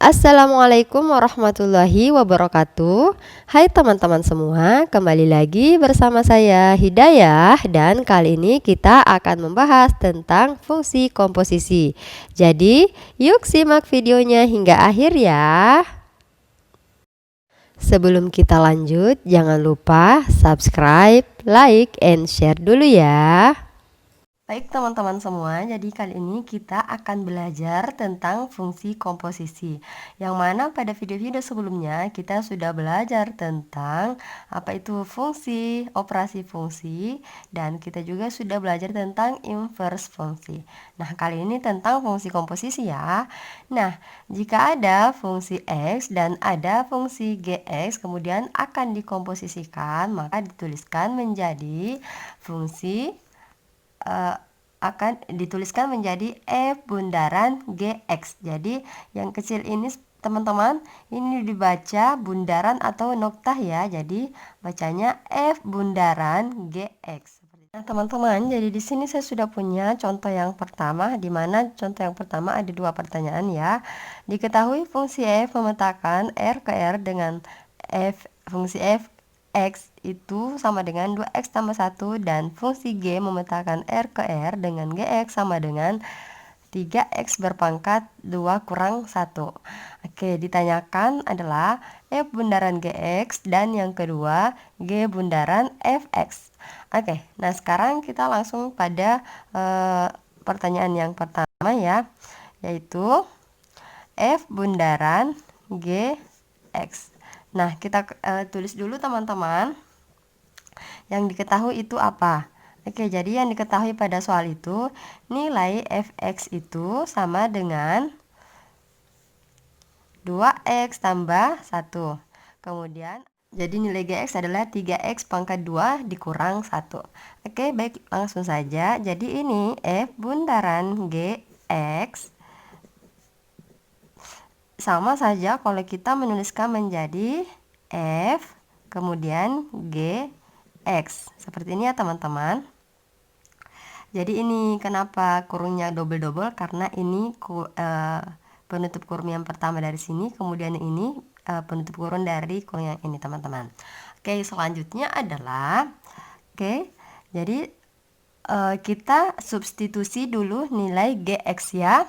Assalamualaikum warahmatullahi wabarakatuh. Hai teman-teman semua, kembali lagi bersama saya Hidayah, dan kali ini kita akan membahas tentang fungsi komposisi. Jadi, yuk simak videonya hingga akhir ya. Sebelum kita lanjut, jangan lupa subscribe, like, and share dulu ya. Baik teman-teman semua, jadi kali ini kita akan belajar tentang fungsi komposisi. Yang mana pada video-video sebelumnya kita sudah belajar tentang apa itu fungsi, operasi fungsi, dan kita juga sudah belajar tentang inverse fungsi. Nah, kali ini tentang fungsi komposisi ya. Nah, jika ada fungsi X dan ada fungsi Gx kemudian akan dikomposisikan, maka dituliskan menjadi fungsi akan dituliskan menjadi F bundaran Gx. Jadi yang kecil ini teman-teman, ini dibaca bundaran atau noktah ya. Jadi bacanya F bundaran Gx. Nah, teman-teman, jadi di sini saya sudah punya contoh yang pertama, di mana contoh yang pertama ada dua pertanyaan ya. Diketahui fungsi F memetakan R ke R dengan fungsi f X itu sama dengan 2X tambah 1, dan fungsi G memetakan R ke R dengan Gx sama dengan 3X berpangkat 2 kurang 1. Oke, ditanyakan adalah F bundaran Gx dan yang kedua G bundaran Fx. Oke, nah sekarang kita langsung pada pertanyaan yang pertama ya, yaitu F bundaran Gx. Nah, kita tulis dulu teman-teman. Yang diketahui itu apa? Oke, jadi yang diketahui pada soal itu nilai fx itu sama dengan 2x tambah 1. Kemudian jadi nilai gx adalah 3x pangkat 2 dikurang 1. Oke, baik, langsung saja. Jadi ini f bundaran gx sama saja kalau kita menuliskan menjadi F kemudian Gx. Seperti ini ya teman-teman. Jadi ini kenapa kurungnya double-double, karena ini penutup kurung yang pertama dari sini, kemudian ini penutup kurung dari kurung yang ini teman-teman. Oke, selanjutnya adalah jadi kita substitusi dulu nilai Gx ya.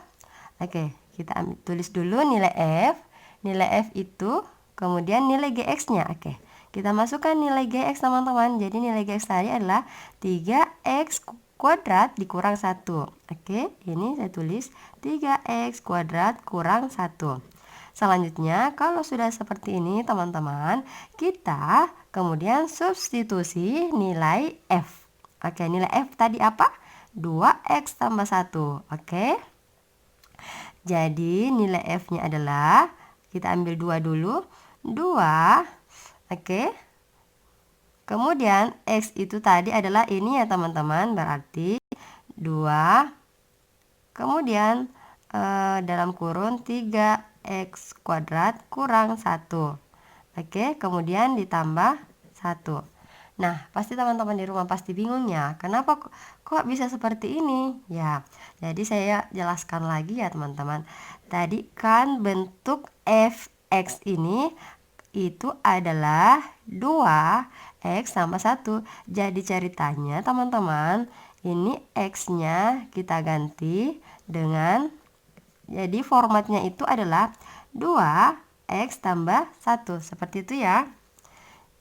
Oke, kita tulis dulu nilai F. Nilai F itu kemudian nilai Gx-nya. Oke, kita masukkan nilai Gx teman-teman. Jadi nilai Gx tadi adalah 3x kuadrat dikurang 1. Oke, ini saya tulis 3x kuadrat kurang 1. Selanjutnya, kalau sudah seperti ini teman-teman, kita kemudian substitusi nilai F. Oke, nilai F tadi apa? 2x tambah 1. Oke. Jadi nilai F-nya adalah, kita ambil 2 dulu, 2, oke. Kemudian X itu tadi adalah ini ya teman-teman, berarti 2, kemudian dalam kurung 3x kuadrat kurang 1. Oke, kemudian ditambah 1. Nah, pasti teman-teman di rumah pasti bingung ya, kenapa kok bisa seperti ini? Ya, jadi saya jelaskan lagi ya teman-teman. Tadi kan bentuk fx ini itu adalah 2x tambah 1. Jadi ceritanya teman-teman, ini x-nya kita ganti dengan, jadi formatnya itu adalah 2x tambah 1. Seperti itu ya.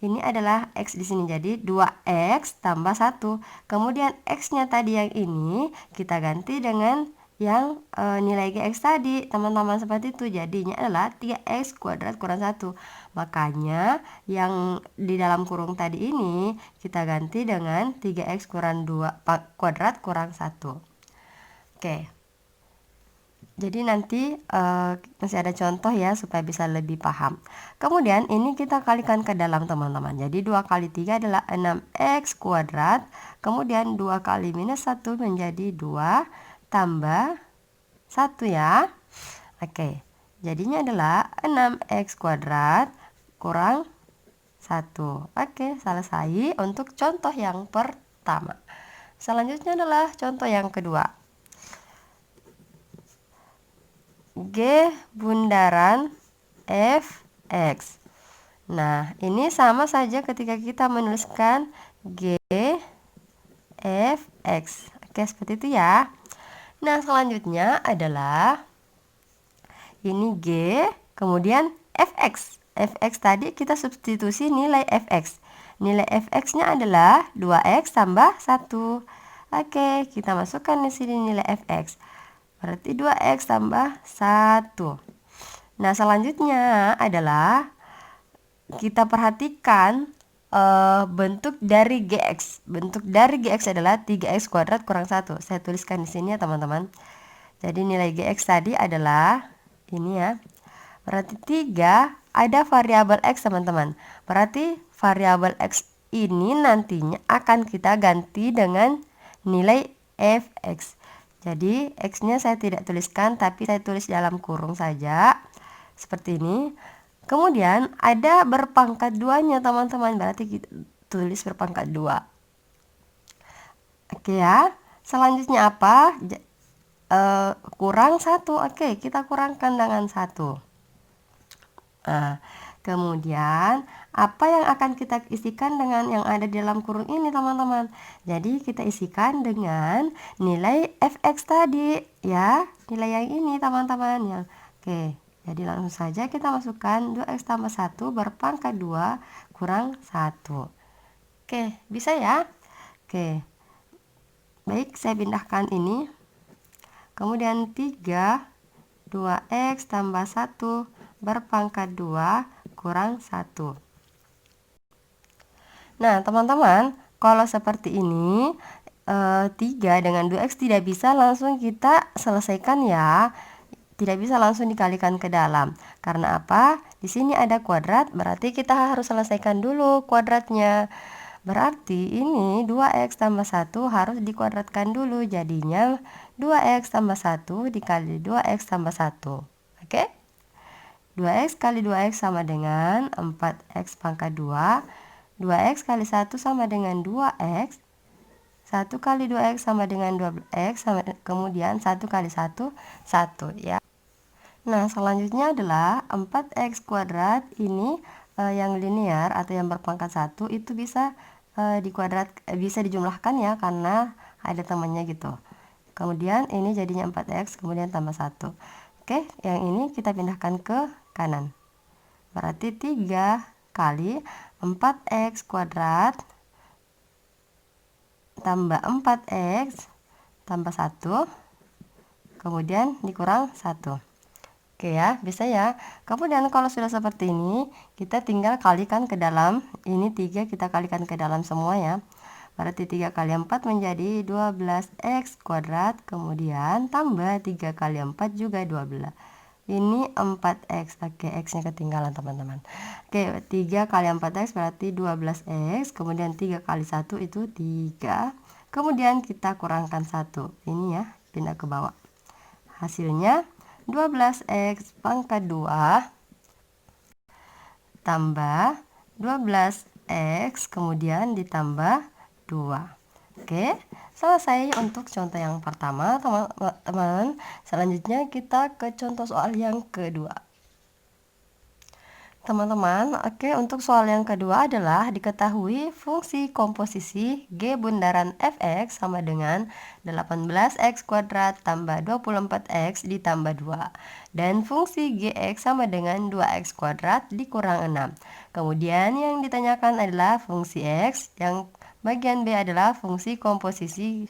Ini adalah X di sini, jadi 2X tambah 1. Kemudian X-nya tadi yang ini kita ganti dengan yang nilai Gx tadi, teman-teman, seperti itu. Jadinya adalah 3X kuadrat kurang 1. Makanya yang di dalam kurung tadi ini kita ganti dengan 3X kurang 2 kuadrat kurang 1. Oke. Jadi nanti masih ada contoh ya supaya bisa lebih paham. Kemudian ini kita kalikan ke dalam teman-teman. Jadi 2 kali 3 adalah 6x kuadrat. Kemudian 2 kali minus 1 menjadi 2 tambah 1 ya. Oke, jadinya adalah 6x kuadrat kurang 1. Oke, selesai untuk contoh yang pertama. Selanjutnya adalah contoh yang kedua. G bundaran Fx. Nah, ini sama saja ketika kita menuliskan G Fx. Oke, seperti itu ya. Nah, selanjutnya adalah ini G, kemudian Fx. Fx tadi kita substitusi nilai Fx. Nilai Fx-nya adalah 2x tambah 1. Oke, kita masukkan di sini nilai Fx. Berarti 2x tambah 1. Nah, selanjutnya adalah kita perhatikan bentuk dari Gx. Bentuk dari Gx adalah 3x kuadrat kurang 1. Saya tuliskan di sini ya, teman-teman. Jadi nilai Gx tadi adalah ini ya. Berarti 3 ada variabel X, teman-teman. Berarti variabel X ini nantinya akan kita ganti dengan nilai Fx. Jadi X-nya saya tidak tuliskan, tapi saya tulis dalam kurung saja. Seperti ini. Kemudian ada berpangkat 2-nya, teman-teman. Berarti kita tulis berpangkat 2. Oke ya. Selanjutnya apa? Kurang 1. Oke, kita kurangkan dengan 1. Nah, kemudian apa yang akan kita isikan dengan yang ada di dalam kurung ini, teman-teman? Jadi kita isikan dengan nilai Fx tadi ya, nilai yang ini, teman-teman ya. Oke, jadi langsung saja kita masukkan 2x tambah 1 berpangkat 2 kurang 1. Oke, bisa ya? Oke. Baik, saya pindahkan ini. Kemudian 3 2x tambah 1 berpangkat 2 kurang 1. Nah, teman-teman, kalau seperti ini 3 dengan 2x tidak bisa langsung kita selesaikan ya. Tidak bisa langsung dikalikan ke dalam. Karena apa? Di sini ada kuadrat, berarti kita harus selesaikan dulu kuadratnya. Berarti ini 2x tambah 1 harus dikuadratkan dulu. Jadinya 2x tambah 1 dikali 2x tambah 1. Oke? 2x kali 2x sama dengan 4x pangkat 2. 2x kali 1 sama dengan 2x. 1 kali 2x sama dengan 2x. Kemudian 1 kali 1, 1 ya. Nah, selanjutnya adalah 4x kuadrat. Ini yang linear atau yang berpangkat 1 itu bisa bisa dijumlahkan ya, karena ada temannya gitu. Kemudian ini jadinya 4x, kemudian tambah 1. Oke, yang ini kita pindahkan ke kanan. Berarti 3 kali 4x kuadrat tambah 4x tambah 1, kemudian dikurang 1. Oke ya, bisa ya. Kemudian kalau sudah seperti ini, kita tinggal kalikan ke dalam. Ini 3 kita kalikan ke dalam semua ya. Berarti 3 kali 4 menjadi 12x kuadrat. Kemudian tambah 3 kali 4 juga 12. Ini 4x. Oke, x-nya ketinggalan, teman-teman. Oke, 3 kali 4x berarti 12x. Kemudian 3 kali 1 itu 3. Kemudian kita kurangkan 1. Ini ya, pindah ke bawah. Hasilnya 12x pangkat 2 tambah 12x kemudian ditambah 2. Oke, selesai untuk contoh yang pertama, teman-teman. Selanjutnya kita ke contoh soal yang kedua. Teman-teman, oke, untuk soal yang kedua adalah diketahui fungsi komposisi G bundaran Fx sama dengan 18x kuadrat tambah 24x ditambah 2. Dan fungsi Gx sama dengan 2x kuadrat dikurang 6. Kemudian yang ditanyakan adalah fungsi x, yang bagian B adalah fungsi komposisi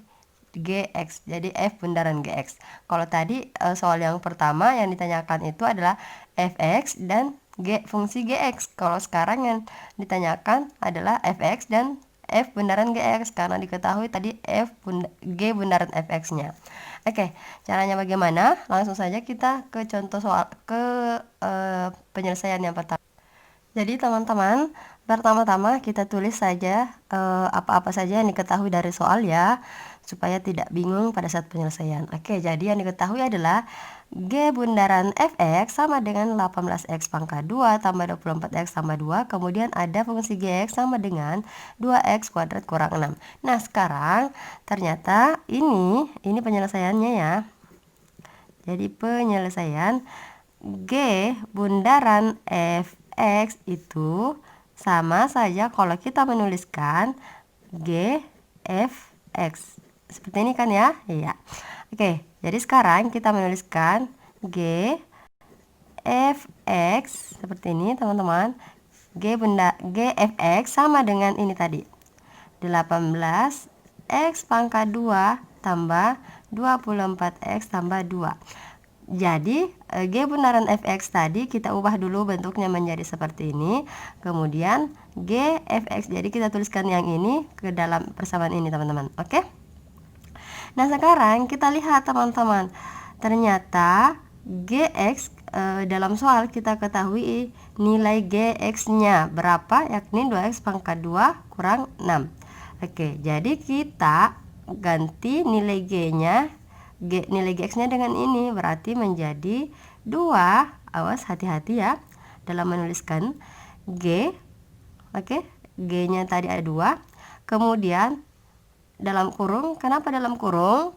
Gx, jadi F bundaran Gx. Kalau tadi soal yang pertama yang ditanyakan itu adalah Fx dan fungsi Gx. Kalau sekarang yang ditanyakan adalah Fx dan F bundaran Gx, karena diketahui tadi G bundaran Fx-nya. Oke, caranya bagaimana? Langsung saja kita ke contoh soal, ke penyelesaian yang pertama. Jadi teman-teman, pertama-tama kita tulis saja apa-apa saja yang diketahui dari soal ya, supaya tidak bingung pada saat penyelesaian. Oke, jadi yang diketahui adalah G bundaran Fx sama dengan 18x pangkat 2 tambah 24x tambah 2. Kemudian ada fungsi Gx sama dengan 2x kuadrat kurang 6. Nah, sekarang ternyata ini penyelesaiannya ya. Jadi penyelesaian G bundaran fx itu sama saja kalau kita menuliskan G fx. Seperti ini kan ya? Iya. Oke, jadi sekarang kita menuliskan G fx seperti ini teman-teman. G fx sama dengan ini tadi. 18x pangkat 2 tambah 24x tambah 2. Jadi G bundaran fx tadi kita ubah dulu bentuknya menjadi seperti ini. Kemudian G fx, jadi kita tuliskan yang ini ke dalam persamaan ini teman-teman. Oke. Nah sekarang kita lihat teman-teman, ternyata Gx dalam soal kita ketahui nilai Gx nya berapa, yakni 2x pangkat 2 kurang 6. Oke, jadi kita ganti nilai nilai Gx nya dengan ini, berarti menjadi 2. Awas, hati-hati ya dalam menuliskan G. Oke, G nya tadi ada 2. Kemudian dalam kurung, kenapa dalam kurung?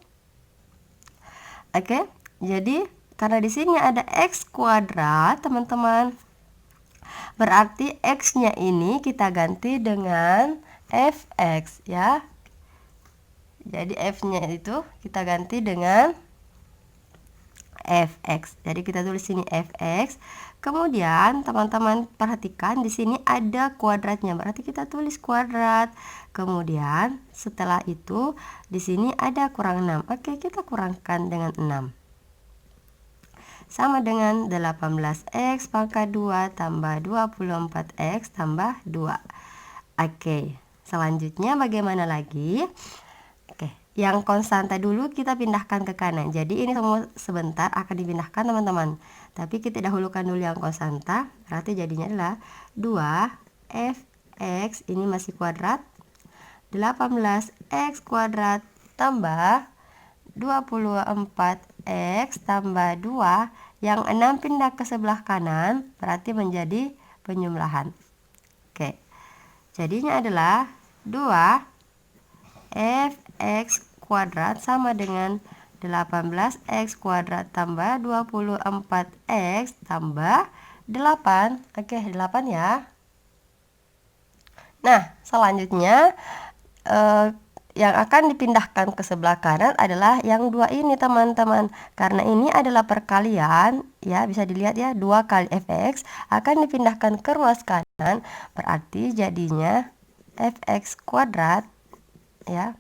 Oke, jadi karena di sini ada x kuadrat teman-teman, berarti x nya ini kita ganti dengan fx ya. Jadi f nya itu kita ganti dengan fx. Jadi kita tulis sini fx. Kemudian teman-teman perhatikan di sini ada kuadratnya, berarti kita tulis kuadrat. Kemudian setelah itu di sini ada kurang 6. Oke, kita kurangkan dengan 6. Sama dengan 18x pangkat 2 tambah 24x tambah 2. Oke, selanjutnya bagaimana lagi? Oke, yang konstanta dulu kita pindahkan ke kanan. Jadi ini semua sebentar akan dipindahkan teman-teman. Tapi kita dahulukan dulu yang konstanta. Berarti jadinya adalah 2fx, ini masih kuadrat, 18x kuadrat tambah 24x tambah 2. Yang 6 pindah ke sebelah kanan, berarti menjadi penjumlahan. Oke, jadinya adalah 2fx kuadrat sama dengan 18x kuadrat tambah 24x tambah 8. Oke, 8 ya. Nah, selanjutnya yang akan dipindahkan ke sebelah kanan adalah yang 2 ini teman-teman. Karena ini adalah perkalian ya, bisa dilihat ya, 2 kali fx akan dipindahkan ke ruas kanan, berarti jadinya fx kuadrat ya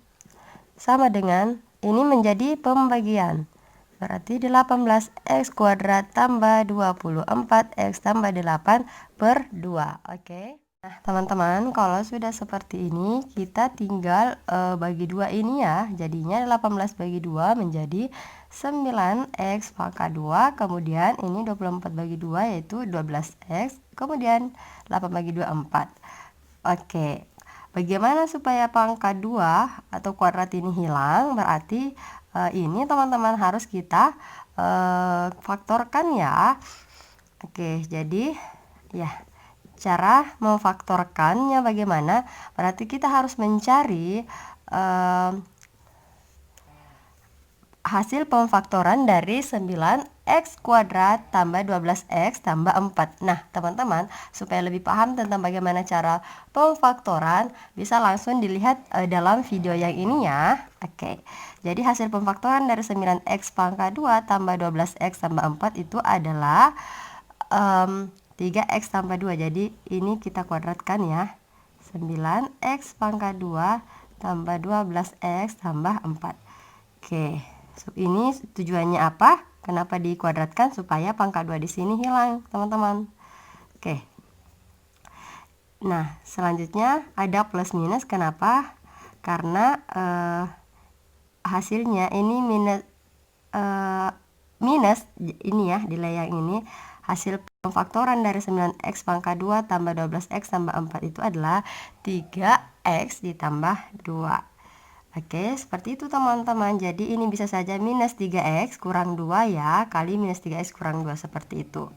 sama dengan ini menjadi pembagian, berarti 18x kuadrat tambah 24x tambah 8 per 2. Oke. Nah teman-teman, kalau sudah seperti ini kita tinggal bagi 2 ini ya. Jadinya 18 bagi 2 menjadi 9x pangkat 2. Kemudian ini 24 bagi 2 yaitu 12x. Kemudian 8 bagi 2 4. Oke, bagaimana supaya pangkat 2 atau kuadrat ini hilang? Berarti ini teman-teman harus kita faktorkan ya. Oke, jadi ya, cara memfaktorkannya bagaimana? Berarti kita harus mencari hasil pemfaktoran dari 9x kuadrat tambah 12x tambah 4. Nah teman-teman, supaya lebih paham tentang bagaimana cara pemfaktoran, bisa langsung dilihat dalam video yang ini ya. Oke, jadi hasil pemfaktoran dari 9x pangkat 2 tambah 12x tambah 4 itu adalah 3x tambah 2. Jadi ini kita kuadratkan ya. 9x pangkat 2 tambah 12x tambah 4. Oke, ini tujuannya apa? Kenapa dikuadratkan? Supaya pangkat 2 di sini hilang, teman-teman. Oke. Nah, selanjutnya ada plus minus. Kenapa? Karena hasilnya ini minus ini ya, nilai yang ini. Hasil pemfaktoran dari 9x pangkat 2 tambah 12x tambah 4 itu adalah 3x ditambah 2. Oke, seperti itu teman-teman. Jadi ini bisa saja minus 3x kurang 2 ya, kali minus 3x kurang 2, seperti itu.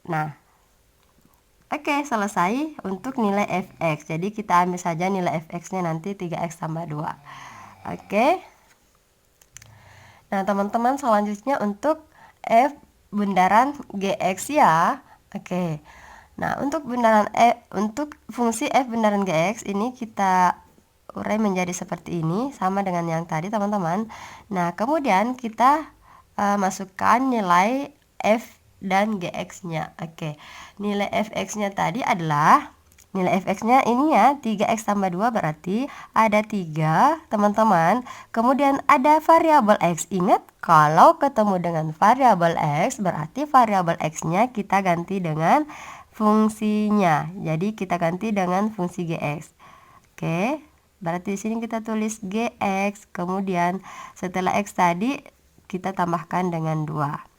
Nah, oke, selesai untuk nilai fx. Jadi kita ambil saja nilai fx nya nanti 3x tambah 2. Oke. Nah, teman-teman, selanjutnya untuk F bundaran GX ya. Oke. Nah, untuk fungsi F bundaran GX ini kita urai menjadi seperti ini, sama dengan yang tadi, teman-teman. Nah, kemudian kita masukkan nilai F dan GX-nya. Oke. Nilai Fx-nya tadi adalah nilai Fx-nya ini ya, 3x tambah 2 berarti ada 3, teman-teman. Kemudian ada variabel x. Ingat, kalau ketemu dengan variabel x, berarti variabel x-nya kita ganti dengan fungsinya. Jadi kita ganti dengan fungsi gx. Oke, berarti di sini kita tulis gx. Kemudian setelah x tadi kita tambahkan dengan 2.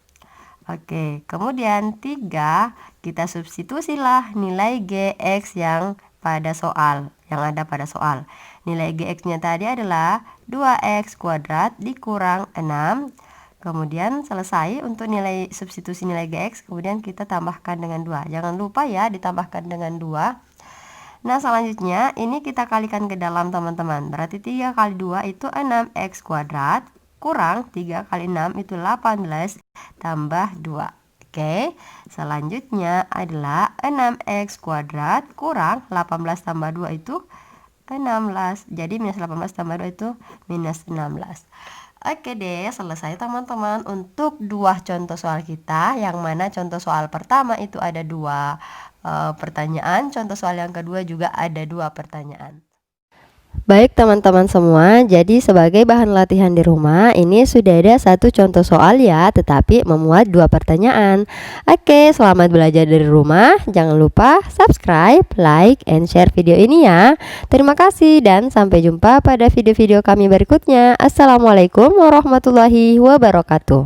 Oke, kemudian 3 kita substitusilah nilai gx yang ada pada soal. Nilai gx-nya tadi adalah 2x kuadrat dikurang 6. Kemudian selesai untuk substitusi nilai gx, kemudian kita tambahkan dengan 2. Jangan lupa ya ditambahkan dengan 2. Nah, selanjutnya ini kita kalikan ke dalam, teman-teman. Berarti 3 kali 2 itu 6x kuadrat kurang 3 kali 6 itu 18 tambah 2. Oke, selanjutnya adalah 6x kuadrat kurang 18 tambah 2 itu 16. Jadi minus 18 tambah 2 itu minus 16. Oke deh, selesai, teman-teman, untuk 2 contoh soal kita, yang mana contoh soal pertama itu ada 2 pertanyaan, contoh soal yang kedua juga ada 2 pertanyaan. Baik teman-teman semua, jadi sebagai bahan latihan di rumah, ini sudah ada 1 contoh soal ya, tetapi memuat 2 pertanyaan. Oke, selamat belajar dari rumah. Jangan lupa subscribe, like, and share video ini ya. Terima kasih dan sampai jumpa pada video-video kami berikutnya. Assalamualaikum warahmatullahi wabarakatuh.